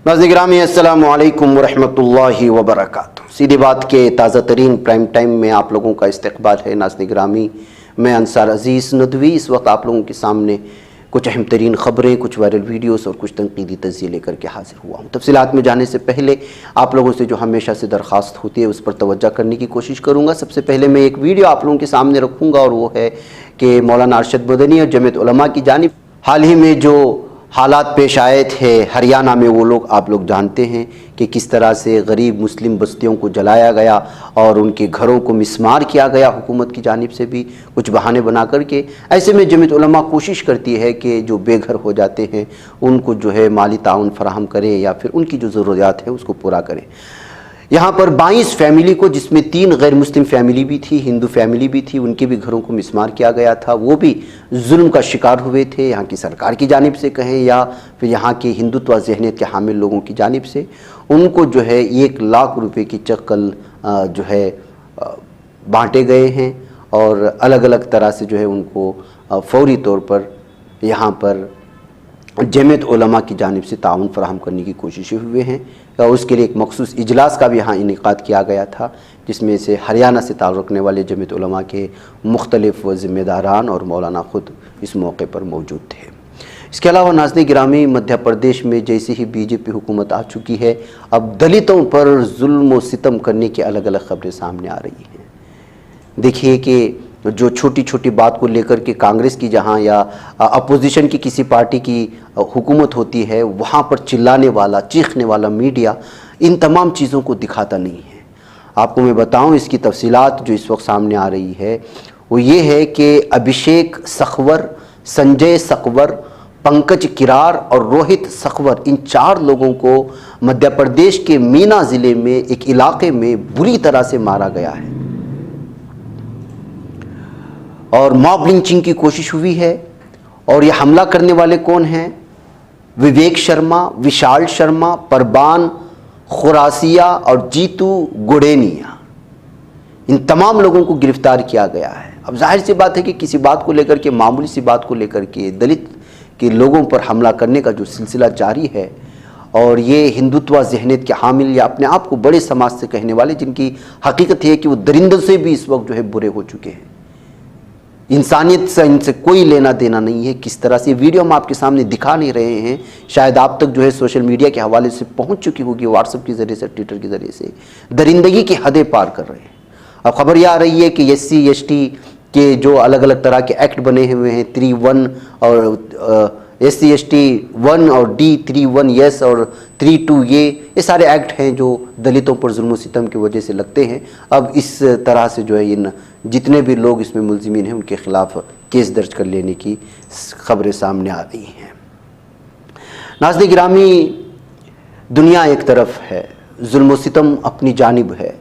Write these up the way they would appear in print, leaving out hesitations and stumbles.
नाज़रीन गिरामी अस्सलामु अलैकुम वरहमतुल्लाहि वबरकातुहू। सीधी बात के ताज़ा तरीन प्राइम टाइम में आप लोगों का इस्तकबाल है। नाज़रीन गिरामी, मैं अंसार अज़ीज़ नदवी इस वक्त आप लोगों के सामने कुछ अहम तरीन ख़बरें, कुछ वायरल वीडियोस और कुछ तनकीदी तज़्ज़िये लेकर के हाजिर हुआ हूँ। तफसीलात में जाने से पहले आप लोगों से जो हमेशा से दरख्वास्त होती है उस पर तवज्जो करने की कोशिश करूँगा। सबसे पहले मैं एक वीडियो आप लोगों के सामने रखूँगा और वो है कि मौलाना अरशद मदनी और जमीयत उलमा की जानिब हाल ही में जो हालात पेश आए थे हरियाणा में, वो लोग आप लोग जानते हैं कि किस तरह से गरीब मुस्लिम बस्तियों को जलाया गया और उनके घरों को मिसमार किया गया हुकूमत की जानिब से भी कुछ बहाने बना करके। ऐसे में जमीयत उलमा कोशिश करती है कि जो बेघर हो जाते हैं उनको जो है माली ताउन फराहम करें या फिर उनकी जो ज़रूरियात है उसको पूरा करें। यहाँ पर 22 फैमिली को, जिसमें 3 गैर मुस्लिम फैमिली भी थी, हिंदू फैमिली भी थी, उनके भी घरों को मिसमार किया गया था। वो भी जुल्म का शिकार हुए थे, यहाँ की सरकार की जानिब से कहें या फिर यहाँ के हिंदुत्व ज़हनियत के हामिल लोगों की जानिब से। उनको जो है 1 लाख रुपए की चक्कल जो है बांटे गए हैं और अलग अलग तरह से जो है उनको फौरी तौर पर यहाँ पर जमीयत उलमा की जानिब से ताउन फराहम करने की कोशिशें हुए हैं। और उसके लिए एक मखसूस इजलास का भी यहाँ इनेकाद किया गया था, जिसमें से हरियाणा से ताल्लुक़ रखने वाले जमीयत उलमा के मुख्तलिफ ज़िम्मेदारान और मौलाना ख़ुद इस मौके पर मौजूद थे। इसके अलावा नाज़रीन गिरामी, मध्य प्रदेश में जैसे ही बीजेपी हुकूमत आ चुकी है, अब दलितों पर जुल्म व सितम करने की अलग अलग ख़बरें सामने आ रही हैं। देखिए कि जो छोटी छोटी बात को लेकर के कांग्रेस की जहां या अपोजिशन की किसी पार्टी की हुकूमत होती है, वहां पर चिल्लाने वाला, चीखने वाला मीडिया इन तमाम चीज़ों को दिखाता नहीं है। आपको मैं बताऊं, इसकी तफसीलात जो इस वक्त सामने आ रही है वो ये है कि अभिषेक सखवर, संजय सखवर, पंकज किरार और रोहित सखवर, इन 4 लोगों को मध्य प्रदेश के मीना ज़िले में एक इलाके में बुरी तरह से मारा गया है और मॉब लिंचिंग की कोशिश हुई है। और ये हमला करने वाले कौन हैं? विवेक शर्मा, विशाल शर्मा, परबान खुरासिया और जीतू गुड़ेनिया, इन तमाम लोगों को गिरफ्तार किया गया है। अब जाहिर सी बात है कि किसी बात को लेकर के, मामूली सी बात को लेकर के दलित के लोगों पर हमला करने का जो सिलसिला जारी है, और ये हिंदुत्व ज़हनियत के हामिल या अपने आप को बड़े समाज से कहने वाले, जिनकी हकीकत है कि वो दरिंदों से भी इस वक्त जो है बुरे हो चुके हैं, इंसानियत से इनसे कोई लेना देना नहीं है। किस तरह से वीडियो हम आपके सामने दिखा नहीं रहे हैं, शायद आप तक जो है सोशल मीडिया के हवाले से पहुंच चुकी होगी, व्हाट्सएप के ज़रिए से, ट्विटर के ज़रिए से, दरिंदगी की हदें पार कर रहे हैं। अब खबर यह आ रही है कि SC ST के जो अलग अलग तरह के एक्ट बने हुए हैं, 3(1) और SC ST 1 और D 3(1) यस और 3(2) ये सारे एक्ट हैं जो दलितों पर जुल्म सितम की वजह से लगते हैं। अब इस तरह से जो है इन जितने भी लोग इसमें मुलजिमीन हैं उनके खिलाफ केस दर्ज कर लेने की खबरें सामने आ रही हैं। नाज़रीन गिरामी, दुनिया एक तरफ है, जुल्म सितम अपनी जानिब है।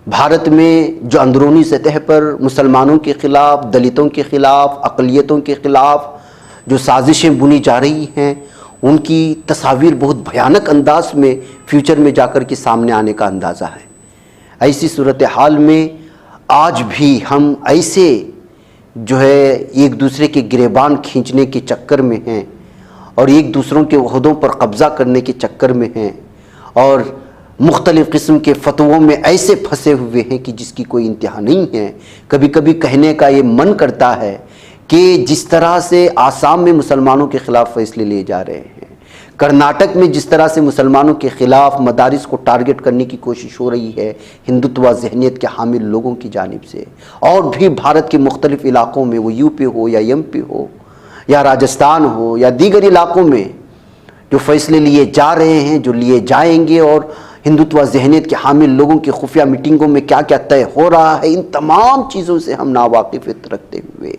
भारत में जो अंदरूनी सतह पर मुसलमानों के ख़िलाफ़, दलितों के ख़िलाफ़, अक़लियतों के ख़िलाफ़ जो साजिशें बुनी जा रही हैं, उनकी तस्वीर बहुत भयानक अंदाज में फ्यूचर में जाकर के सामने आने का अंदाज़ा है। ऐसी सूरत हाल में आज भी हम ऐसे जो है एक दूसरे के गिरेबान खींचने के चक्कर में हैं और एक दूसरों के ओहदों पर कब्ज़ा करने के चक्कर में हैं और मुख्तलिफ़ किस्म के फतवों में ऐसे फंसे हुए हैं कि जिसकी कोई इंतहा नहीं है। कभी कभी कहने का ये मन करता है कि जिस तरह से आसाम में मुसलमानों के ख़िलाफ़ फ़ैसले लिए जा रहे हैं, कर्नाटक में जिस तरह से मुसलमानों के ख़िलाफ़ मदारिस को टारगेट करने की कोशिश हो रही है हिंदुत्व ज़हनियत के हामिल लोगों की जानिब से, और भी भारत के मुख्तलिफ़ इलाक़ों में, वो यूपी हो या MP हो या राजस्थान हो या दीगर इलाक़ों में जो फ़ैसले लिए जा रहे हैं, जो लिए जाएंगे, और हिंदुत्व ज़हनियत के हामिल लोगों की खुफिया मीटिंगों में क्या क्या तय हो रहा है, इन तमाम चीज़ों से हम नावाकिफ़ियत रखते हुए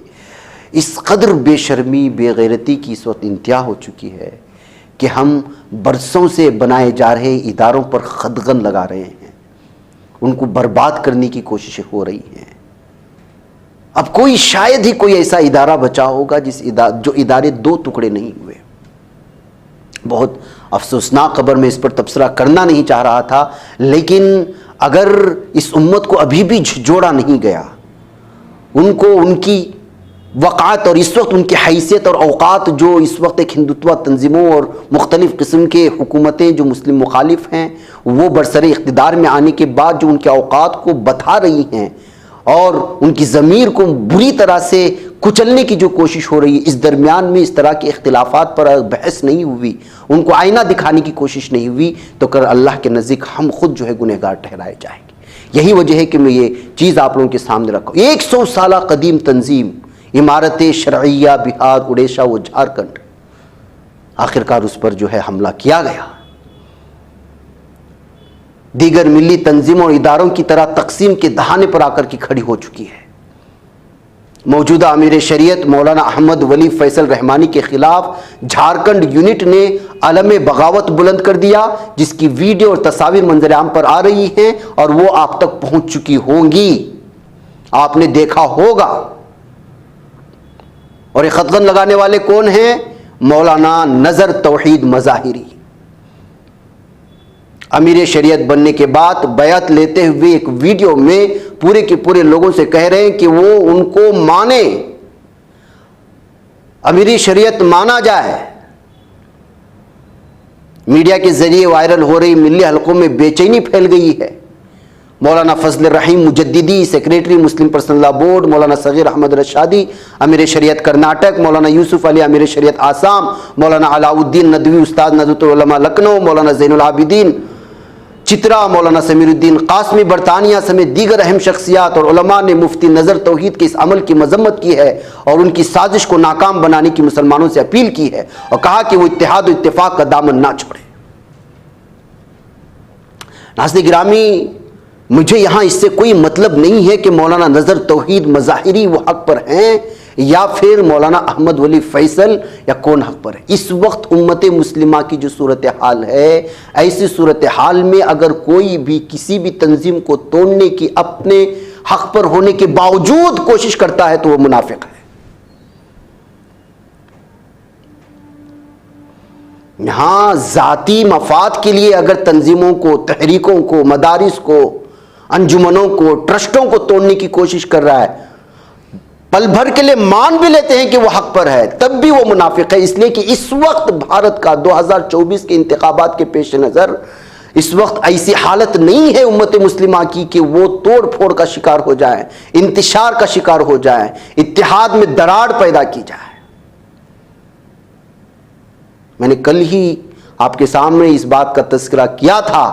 इस कदर बेशर्मी, बेगैरती की इस वक्त इंतहा हो चुकी है कि हम बरसों से बनाए जा रहे इदारों पर खदगन लगा रहे हैं, उनको बर्बाद करने की कोशिशें हो रही हैं। अब कोई, शायद ही कोई ऐसा इदारा बचा होगा जो इदारे 2 टुकड़े नहीं हुए। बहुत अफसोसनाक खबर, में इस पर तबसरा करना नहीं चाह रहा था, लेकिन अगर इस उम्मत को अभी भी झिझोड़ा नहीं गया, उनको उनकी वक़ात और इस वक्त उनकी हैसियत और औकात जो इस वक्त एक हिंदुत्व तंजीमों और मुख्तलिफ़ किस्म के हुकूमतें जो मुस्लिम मुखालिफ हैं वो बरसरे इक़्तिदार में आने के बाद जो उनके औकात को बता रही हैं और उनकी ज़मीर को बुरी तरह से कुचलने की जो कोशिश हो रही है, इस दरमियान में इस तरह के इख्तिलाफ़ात पर बहस नहीं हुई, उनको आईना दिखाने की कोशिश नहीं हुई, तो कर अल्लाह के नज़दीक हम खुद जो है गुनहगार ठहराए जाएंगे। यही वजह है कि मैं ये चीज़ आप लोगों के सामने रखा हूँ। 100 साल कदीम तंजीम इमारत शरइया बिहार, उड़ीसा व झारखंड, आखिरकार उस पर जो है हमला किया गया। दीगर मिली तंजीमों और इदारों की तरह तकसीम के दहाने पर आकर की खड़ी हो चुकी है। मौजूदा अमीर शरीयत मौलाना अहमद वली फैसल रहमानी के खिलाफ झारखंड यूनिट ने अलम बगावत बुलंद कर दिया, जिसकी वीडियो और तस्वीर मंजर आम पर आ रही हैं और वो आप तक पहुंच चुकी होंगी, आपने देखा होगा। और ये खतगन लगाने वाले कौन हैं? मौलाना नजर तौहीद मज़ाहिरी। अमीर शरीयत बनने के बाद बैत लेते हुए एक वीडियो में पूरे के पूरे लोगों से कह रहे हैं कि वो उनको माने, अमीरी शरीयत माना जाए। मीडिया के जरिए वायरल हो रही मिली हलकों में बेचैनी फैल गई है। मौलाना फजल रहीम मुजद्दिदी सेक्रेटरी मुस्लिम पर्सनल लॉ बोर्ड, मौलाना सगीर अहमद रशादी अमीर शरीयत कर्नाटक, मौलाना यूसुफ अली अमीर शरीयत आसाम, मौलाना अलाउद्दीन नदवी उस्ताद नज़रुल उलमा लखनऊ, मौलाना ज़ैनुल आबिदीन चित्रा, मौलाना समीरुद्दीन कासमी बरतानिया समेत दीगर अहम शख्सियात और उलमा ने मुफ्ती नज़र तौहीद के इस अमल की मजम्मत की है और उनकी साजिश को नाकाम बनाने की मुसलमानों से अपील की है और कहा कि वो इत्तेहाद और इत्तेफाक का दामन ना छोड़े। नाज़रीन गिरामी, मुझे यहाँ इससे कोई मतलब नहीं है कि मौलाना नज़र तौहीद मज़ाहिरी वो हक पर हैं या फिर मौलाना अहमद वली फैसल या कौन हक पर है। इस वक्त उम्मत मुस्लिमा की जो सूरत हाल है, ऐसी सूरत हाल में अगर कोई भी किसी भी तंजीम को तोड़ने की अपने हक पर होने के बावजूद कोशिश करता है तो वो मुनाफिक है। यहाँ ज़ाती मफाद के लिए अगर तंजीमों को, तहरीकों को, मदारिस को, अंजुमनों को, ट्रस्टों को तोड़ने की कोशिश कर रहा है, पल भर के लिए मान भी लेते हैं कि वो हक पर है, तब भी वो मुनाफिक है। इसलिए कि इस वक्त भारत का 2024 के इंतखाबात के पेश नज़र इस वक्त ऐसी हालत नहीं है उम्मत मुस्लिमा की कि वो तोड़ फोड़ का शिकार हो जाए, इंतिशार का शिकार हो जाए, इत्तिहाद में दरार पैदा की जाए। मैंने कल ही आपके सामने इस बात का तज़किरा किया था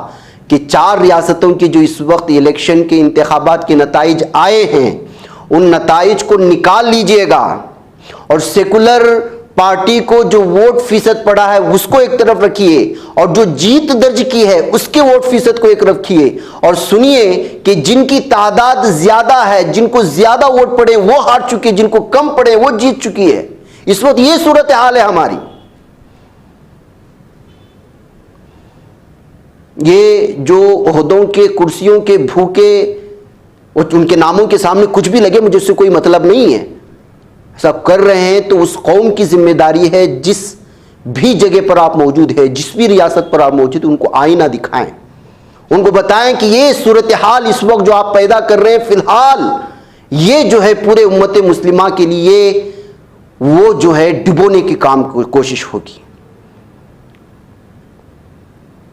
कि 4 रियासतों की जो इस वक्त इलेक्शन के इंतखाबात के नताइज आए हैं, उन नताइज को निकाल लीजिएगा और सेकुलर पार्टी को जो वोट फीसद पड़ा है उसको एक तरफ रखिए और जो जीत दर्ज की है उसके वोट फीसद को एक रखिए और सुनिए कि जिनकी तादाद ज्यादा है, जिनको ज्यादा वोट पड़े वो हार चुके, जिनको कम पड़े वो जीत चुकी है। इस वक्त ये सूरत हाल है हमारी। ये जो ओहदों के, कुर्सियों के भूखे और उनके नामों के सामने कुछ भी लगे, मुझे उससे कोई मतलब नहीं है। ऐसा कर रहे हैं तो उस कौम की जिम्मेदारी है, जिस भी जगह पर आप मौजूद है, जिस भी रियासत पर आप मौजूद हैं, उनको आईना दिखाएं, उनको बताएं कि ये सूरत हाल इस वक्त जो आप पैदा कर रहे हैं, फिलहाल ये जो है पूरे उम्मत मुस्लिमा के लिए वो जो है डिबोने की काम कोशिश होगी,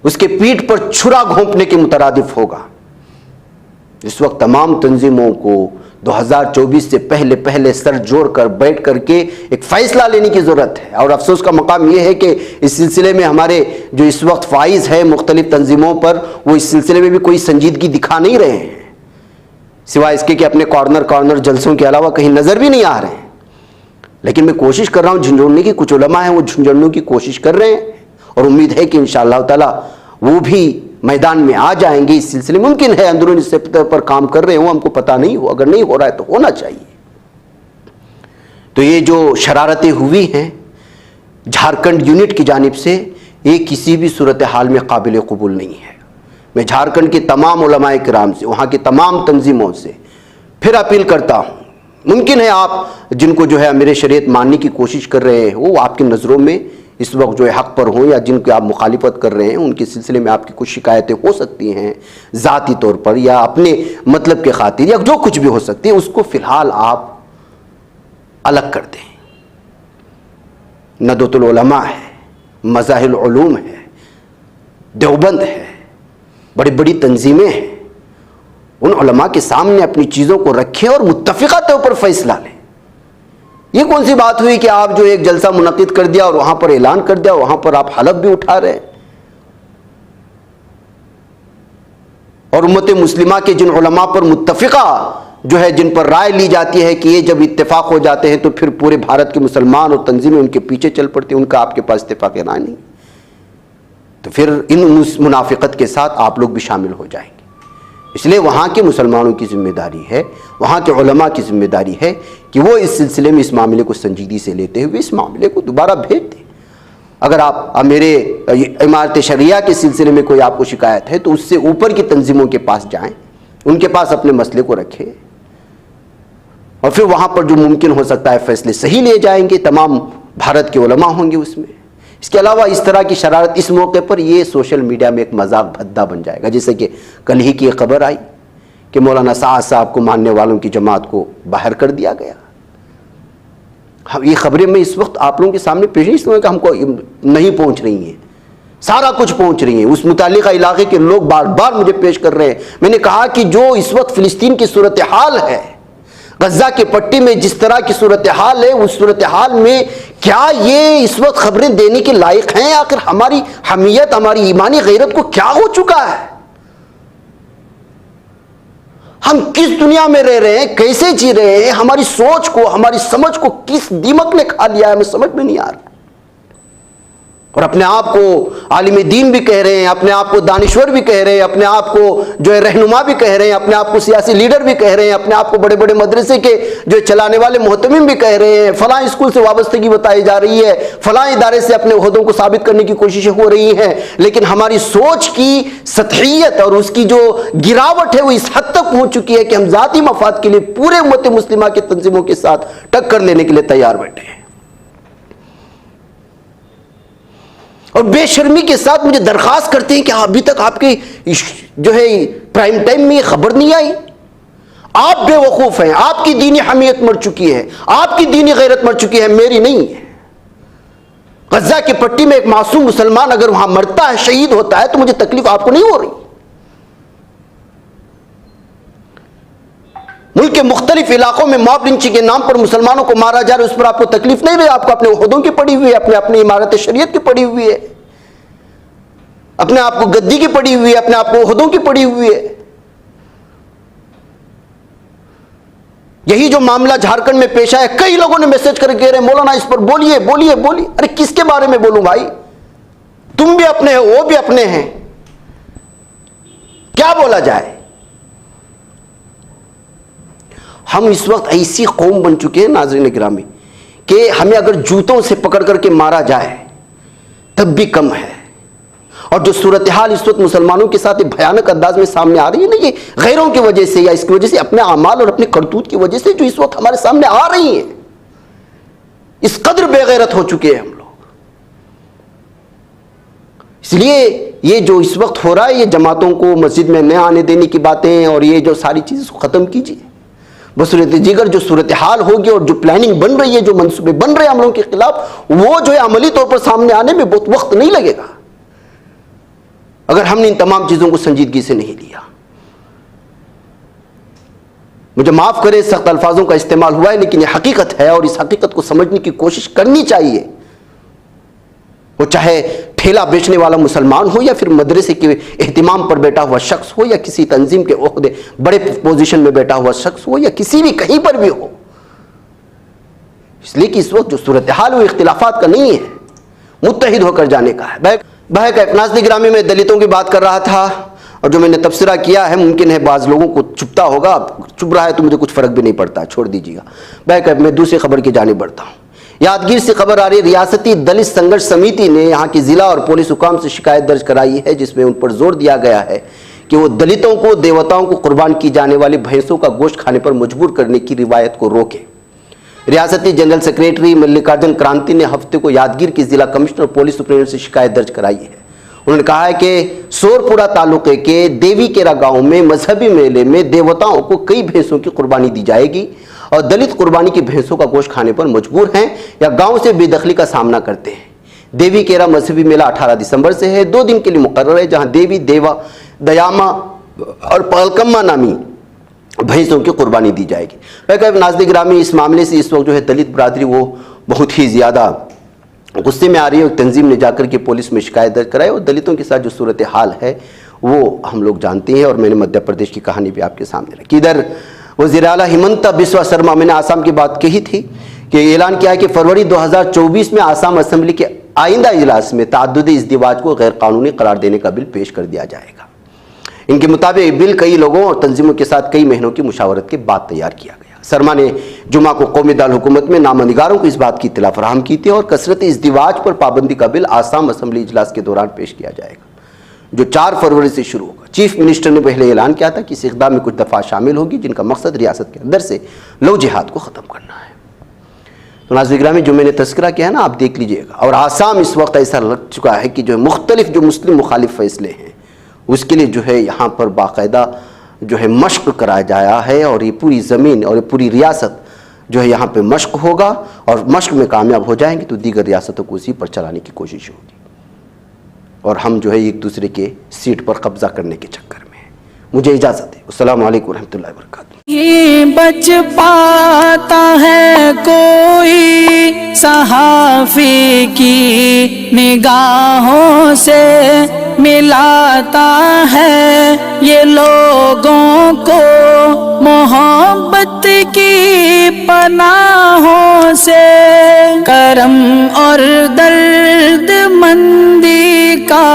उसके पीठ पर छुरा घोंपने के मुतरादिफ होगा। इस वक्त तमाम तंजीमों को 2024 से पहले पहले सर जोड़कर बैठ करके एक फैसला लेने की ज़रूरत है। और अफसोस का मकाम यह है कि इस सिलसिले में हमारे जो इस वक्त फाइज है मुख्तलिफ तंजीमों पर, वो इस सिलसिले में भी कोई संजीदगी दिखा नहीं रहे हैं, सिवाय इसके कि अपने कॉर्नर जलसों के अलावा कहीं नज़र भी नहीं आ रहे हैं। लेकिन मैं कोशिश कर रहा हूँ झुंझुड़ने की, कुछ उलमा हैं वो झुंझुड़ने की कोशिश कर रहे हैं और उम्मीद है कि इंशाअल्लाह ताला वो भी मैदान में आ जाएंगे। इस सिलसिले में मुमकिन है अंदरूनी सतह पर काम कर रहे हो, हमको पता नहीं हो, अगर नहीं हो रहा है तो होना चाहिए। तो ये जो शरारतें हुई हैं झारखंड यूनिट की जानिब से, ये किसी भी सूरत हाल में काबिल कबूल नहीं है। मैं झारखंड के तमाम उलमाए किराम से, वहाँ की तमाम तंजीमों से फिर अपील करता हूँ, मुमकिन है आप जिनको जो है अमीर शरीयत मानने की कोशिश कर रहे हो वो आपकी नज़रों में इस वक्त जो है हक पर हों, या जिनकी आप मुखालिफत कर रहे हैं उनके सिलसिले में आपकी कुछ शिकायतें हो सकती हैं ज़ाती तौर पर या अपने मतलब के खातिर या जो कुछ भी हो सकती है, उसको फ़िलहाल आप अलग कर दें। नदवतुल उलमा है, मज़ाहिल उलूम है, देवबंद है, बड़ी बड़ी तंजीमें हैं, उन उलमा के सामने अपनी चीज़ों को रखें और मुत्तफ़िक़ा तौर पर फैसला लें। ये कौन सी बात हुई कि आप जो एक जलसा मुनक़िद कर दिया और वहाँ पर ऐलान कर दिया, वहाँ पर आप हलफ भी उठा रहे हैं। और उम्मत मुस्लिमा के जिन उलमा पर मुत्तफ़िक़ा जो है, जिन पर राय ली जाती है कि ये जब इत्तेफाक हो जाते हैं तो फिर पूरे भारत के मुसलमान और तंजीमें उनके पीछे चल पड़ती हैं, उनका आपके पास इत्तेफाक राय नहीं, तो फिर इन मुनाफिकत के साथ आप लोग भी शामिल हो जाएंगे। इसलिए वहाँ के मुसलमानों की जिम्मेदारी है, वहाँ के उलमा की जिम्मेदारी है कि वो इस सिलसिले में इस मामले को संजीदगी से लेते हुए इस मामले को दोबारा भेज दें। अगर आप मेरे इमारत शरिया के सिलसिले में कोई आपको शिकायत है तो उससे ऊपर की तंजीमों के पास जाएं, उनके पास अपने मसले को रखें और फिर वहाँ पर जो मुमकिन हो सकता है फैसले सही ले जाएंगे। तमाम भारत के उलमा होंगे उसमें। इसके अलावा इस तरह की शरारत इस मौके पर ये सोशल मीडिया में एक मजाक भद्दा बन जाएगा। जैसे कि कल ही की एक खबर आई कि मौलाना साद साहब को मानने वालों की जमात को बाहर कर दिया गया। हम ये खबरें मैं इस वक्त आप लोगों के सामने पेश नहीं करूँगा, हमको नहीं पहुँच रही हैं, सारा कुछ पहुँच रही हैं। उस मुतालिका इलाके के लोग बार बार मुझे पेश कर रहे हैं। मैंने कहा कि जो इस वक्त फ़िलिस्तीन की सूरत हाल है, गज़ा के पट्टी में जिस तरह की सूरत हाल है, उस सूरत हाल में क्या ये इस वक्त खबरें देने के लायक हैं? आखिर हमारी हमीयत, हमारी ईमानी गैरत को क्या हो चुका है? हम किस दुनिया में रह रहे हैं, कैसे जी रहे हैं? हमारी सोच को, हमारी समझ को किस दीमक ने खा लिया है, हमें समझ में नहीं आ रहा। और अपने आप को आलिम दीन भी कह रहे हैं, अपने आप को दानिश्वर भी कह रहे हैं, अपने आप को जो है रहनुमा भी कह रहे हैं, अपने आप को सियासी लीडर भी कह रहे हैं, अपने आप को बड़े बड़े मदरसे के जो चलाने वाले मोहतमिम भी कह रहे हैं। फलां स्कूल से वाबस्तगी बताई जा रही है, फलां इदारे से अपने ओहदों को साबित करने की कोशिशें हो रही हैं, लेकिन हमारी सोच की सतहियत और उसकी जो गिरावट है वो इस हद तक पहुँच चुकी है कि हम ज़ाती मफाद के लिए पूरे उम्मत मुस्लिमा के तंजीमों के साथ टक्कर लेने के लिए तैयार बैठे हैं। और बेशर्मी के साथ मुझे दरख्वास्त करते हैं कि अभी तक आपकी जो है प्राइम टाइम में ये खबर नहीं आई। आप बेवकूफ़ हैं, आपकी दीनी हमीयत मर चुकी है, आपकी दीनी गैरत मर चुकी है, मेरी नहीं है। गज़ा की पट्टी में एक मासूम मुसलमान अगर वहां मरता है, शहीद होता है, तो मुझे तकलीफ आपको नहीं हो रही। मुल्क के मुख्तलिफ इलाकों में मॉब लिंचिंग के नाम पर मुसलमानों को मारा जा रहा है, उस पर आपको तकलीफ नहीं रही। आपको अपने ओहदों की पड़ी हुई है, अपने अपनी इमारत शरीयत की पड़ी हुई है, अपने आप को गद्दी की पड़ी हुई है, अपने आप को ओहदों की पड़ी हुई है। यही जो मामला झारखंड में पेश आया, कई लोगों ने मैसेज करके कह रहे हैं मौलाना इस पर बोलिए बोलिए बोलिए। अरे किसके बारे में बोलूं भाई? तुम भी अपने हो, वो भी अपने हैं, क्या बोला जाए? हम इस वक्त ऐसी कौम बन चुके हैं नाज़रीन गिरामी कि हमें अगर जूतों से पकड़ करके मारा जाए तब भी कम है। और जो सूरत हाल इस वक्त मुसलमानों के साथ भयानक अंदाज में सामने आ रही है ना, ये गैरों की वजह से या इसकी वजह से अपने अमाल और अपनी करतूत की वजह से जो इस वक्त हमारे सामने आ रही है, इस कदर बेगैरत हो चुके हैं हम लोग। इसलिए ये जो इस वक्त हो रहा है, ये जमातों को मस्जिद में न आने देने की बातें और ये जो सारी चीज़ को ख़त्म कीजिए। बसूरत जिगर जो सूरत हाल होगी और जो प्लानिंग बन रही है, जो मंसूबे बन रहे हैं हम लोगों के खिलाफ, वो जो है अमली तौर पर सामने आने में बहुत वक्त नहीं लगेगा अगर हमने इन तमाम चीज़ों को संजीदगी से नहीं लिया। मुझे माफ़ करें, सख्त अल्फाजों का इस्तेमाल हुआ है, लेकिन ये हकीकत है और इस हकीकत को समझने की कोशिश करनी चाहिए। वो चाहे ठेला बेचने वाला मुसलमान हो या फिर मदरसे के एहतिमाम पर बैठा हुआ शख्स हो या किसी तंजीम के ओहदे बड़े पोजीशन में बैठा हुआ शख्स हो या किसी भी कहीं पर भी हो। इसलिए कि इस वक्त जो सूरत हाल वो इख्तिलाफात का नहीं है, मुत्तहिद होकर जाने का है। भाई का एक नाज़रीन गिरामी में दलितों की बात कर रहा था और जो मैंने तबसरा किया है, मुमकिन है बाज़ लोगों को चुभता होगा, चुभ रहा है तो मुझे कुछ फ़र्क भी नहीं पड़ता, छोड़ दीजिएगा। भाई मैं दूसरी खबर की जानिब बढ़ता हूँ। यादगीर से खबर आ रही है, रियासती दलित संघर्ष समिति ने यहाँ की ज़िला और पुलिस हुकाम से शिकायत दर्ज कराई है, जिसमें उन पर जोर दिया गया है कि वो दलितों को देवताओं को कुर्बान की जाने वाली भैंसों का गोश्त खाने पर मजबूर करने की रिवायत को रोके। रियासती जनरल सेक्रेटरी मल्लिकार्जुन क्रांति ने हफ्ते को यादगीर की जिला कमिश्नर और पुलिस सुप्रीटेंडेंट से शिकायत दर्ज कराई है। उन्होंने कहा है कि सोरपुरा तालुके के देवीकेरा गांव में मजहबी मेले में देवताओं को कई भैंसों की कुर्बानी दी जाएगी और दलित कुर्बानी की भैंसों का गोश्त खाने पर मजबूर हैं या गांव से बेदखली का सामना करते हैं। देवी केरा मजहबी मेला 18 दिसंबर से है, 2 दिन के लिए मुकर्रर है, जहां देवी, देवा, दयामा और पलकम्मा नामी भैंसों की कुर्बानी दी जाएगी। नाज़रीन गिरामी, इस मामले से इस वक्त जो है दलित बरादरी वो बहुत ही ज़्यादा गुस्से में आ रही है। तंजीम ने जाकर के पुलिस में शिकायत दर्ज कराई और दलितों के साथ जो सूरत हाल है वो हम लोग जानते हैं। और मैंने मध्य प्रदेश की कहानी भी आपके सामने रखी। इधर वज़ीर आला हिमंता बिस्वा शर्मा, मैंने आसाम की बात कही थी कि ऐलान किया है कि फरवरी 2024 में आसाम असेंबली के आइंदा इजलास में ताअद्दुदी इज़्दिवाज को गैर कानूनी करार देने का बिल पेश कर दिया जाएगा। इनके मुताबिक बिल कई लोगों और तंजीमों के साथ कई महीनों की मुशावरत के बाद तैयार किया गया। शर्मा ने जुमा को कौमी दाल हुकूमत में नामनिगारों को इस बात की इत्तला फराहम की थी और कसरत इज़्दिवाज पर पाबंदी का बिल आसाम असेंबली इजलास के दौरान पेश किया जाएगा, जो 4 फरवरी से शुरू होगा। चीफ मिनिस्टर ने पहले ऐलान किया था कि इस इक़दाम में कुछ दफ़ा शामिल होगी जिनका मकसद रियासत के अंदर से लव जिहाद को ख़त्म करना है। तो नाज़रीन गिरामी, जो मैंने तस्करा किया है ना, आप देख लीजिएगा। और आसाम इस वक्त ऐसा लग चुका है कि जो मुख्तलिफ जो मुस्लिम मुखालिफ फैसले हैं उसके लिए जो है यहाँ पर बाकायदा जो है मश्क कराया जाया है और ये पूरी ज़मीन और ये पूरी रियासत जो है यहाँ पे मश्क होगा और मश्क में कामयाब हो जाएंगे तो दीगर रियासतों को उसी पर चलाने की कोशिश होगी और हम जो है एक दूसरे के सीट पर कब्जा करने के चक्कर में हैं। मुझे इजाज़त है। अस्सलाम वालेकुम रहमतुल्लाहि व बरकातुहू। ये बच पाता है कोई सहाफ़ी की निगाहों से, मिलाता है ये लोगों को मोहब्बत की पनाहों से। करम और दर्द मंदी का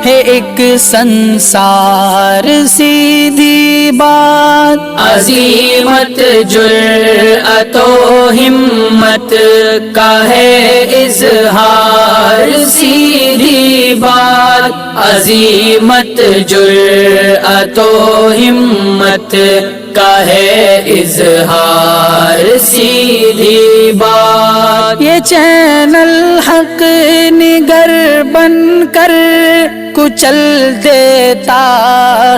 है एक संसार सीधी बात। अज़ीमत जुर्अतो हिम्मत का है इज़हार सीधी बात। अज़ीमत जुर्अतो हिम्मत का है इज़हार सीधी बात। ये चैनल हक निगर बनकर कुचल देता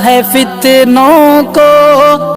है फितनों को,